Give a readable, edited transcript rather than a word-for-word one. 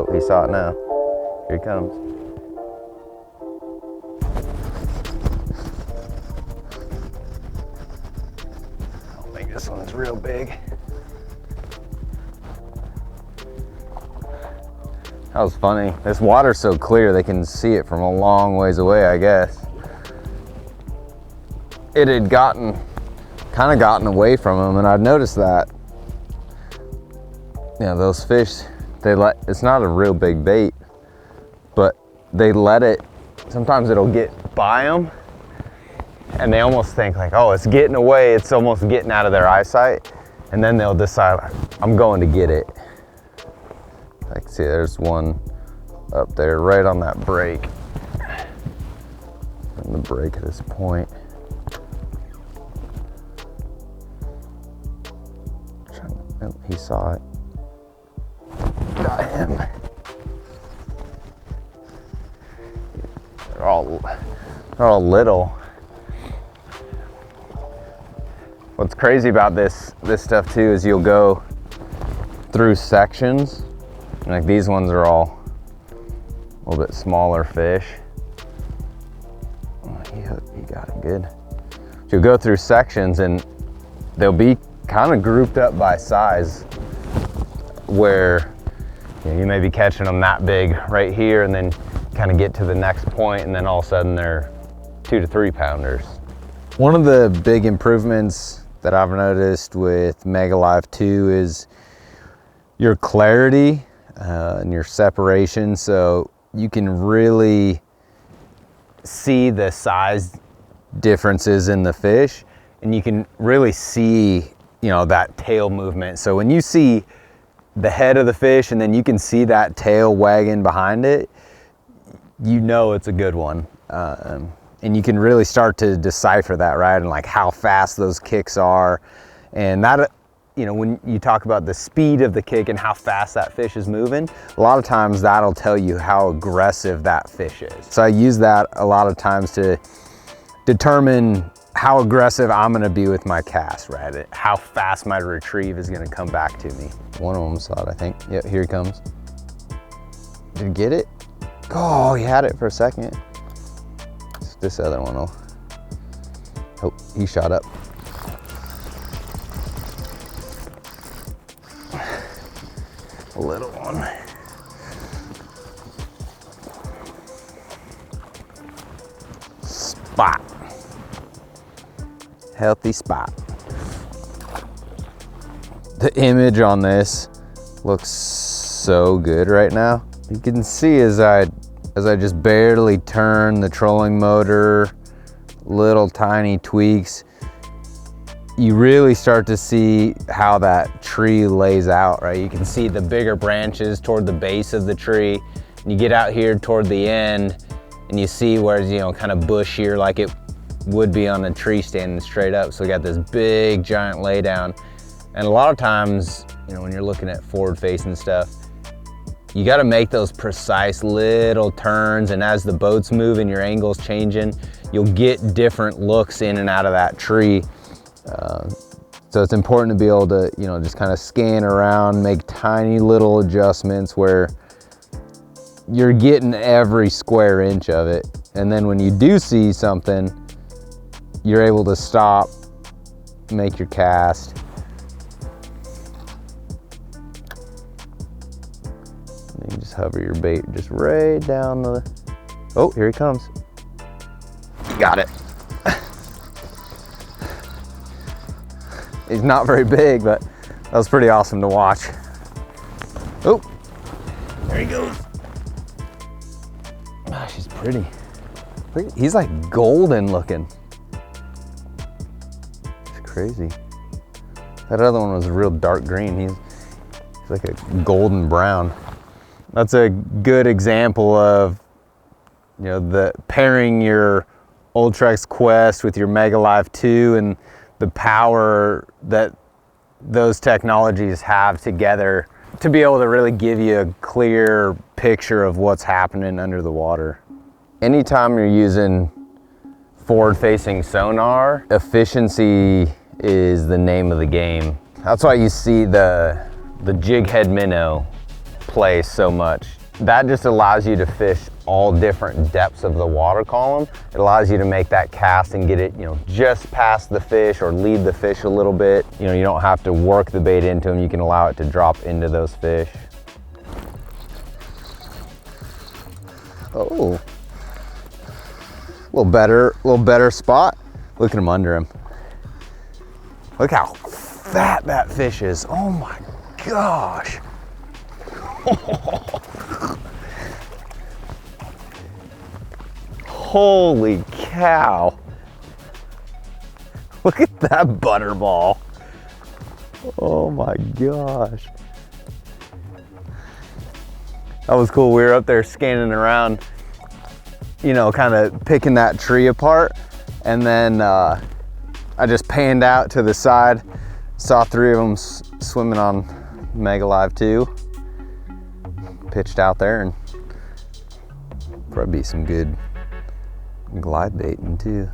Oh, he saw it now. Here he comes. I don't think this one's real big. That was funny. This water's so clear they can see it from a long ways away, I guess. It had kind of gotten away from him, and I've noticed that. You know, those fish, it's not a real big bait, but they let it, sometimes it'll get by them, and they almost think like, oh, it's getting away, it's almost getting out of their eyesight, and then they'll decide, I'm going to get it. I can see there's one up there right on that break. On the break at this point. Oh, he saw it. Got him. They're all little. What's crazy about this stuff too is you'll go through sections. Like these ones are all a little bit smaller fish. Oh, he got it good. You'll go through sections and they'll be kind of grouped up by size, where you may be catching them that big right here and then kind of get to the next point and then all of a sudden they're 2 to 3 pounders. One of the big improvements that I've noticed with Mega Live 2 is your clarity and your separation, so you can really see the size differences in the fish, and you can really see, you know, that tail movement. So when you see the head of the fish and then you can see that tail wagging behind it, you know it's a good one. And you can really start to decipher that, right? And like how fast those kicks are. And that, you know, when you talk about the speed of the kick and how fast that fish is moving, a lot of times that'll tell you how aggressive that fish is. So I use that a lot of times to determine how aggressive I'm gonna be with my cast, right? How fast my retrieve is gonna come back to me. One of them saw it, I think. Yep, here he comes. Did you get it? Oh, he had it for a second. This other one will. Oh, he shot up. A little one. Spot. Healthy spot. The image on this looks so good right now. You can see as I just barely turn the trolling motor, little tiny tweaks, you really start to see how that tree lays out, right? You can see the bigger branches toward the base of the tree. And you get out here toward the end and you see where it's, you know, kind of bushier like it would be on a tree standing straight up. So we got this big giant laydown. And a lot of times, you know, when you're looking at forward facing stuff, you got to make those precise little turns, and as the boat's moving, your angle's changing, you'll get different looks in and out of that tree. So it's important to be able to, you know, just kind of scan around, make tiny little adjustments where you're getting every square inch of it. And then when you do see something, you're able to stop, make your cast. And you just hover your bait just right down the, oh, here he comes. Got it. He's not very big, but that was pretty awesome to watch. Oh, there he goes. Ah, she's pretty. Look, he's like golden looking. It's crazy. That other one was a real dark green. He's like a golden brown. That's a good example of, you know, the pairing your Ultrex Quest with your Mega Live 2 and the power that those technologies have together to be able to really give you a clear picture of what's happening under the water. Anytime you're using forward-facing sonar, efficiency is the name of the game. That's why you see the jig head minnow play so much. that just allows you to fish all different depths of the water column. It allows you to make that cast and get it, you know, just past the fish or lead the fish a little bit. You know, you don't have to work the bait into them. You can allow it to drop into those fish. Oh, a little better spot. Look at him under him. Look how fat that fish is. Oh my gosh. Holy cow. Look at that butterball. Oh my gosh. That was cool. We were up there scanning around, you know, kind of picking that tree apart. And then I just panned out to the side, saw 3 of them swimming on Mega Live 2. Pitched out there and probably some good glide baiting too.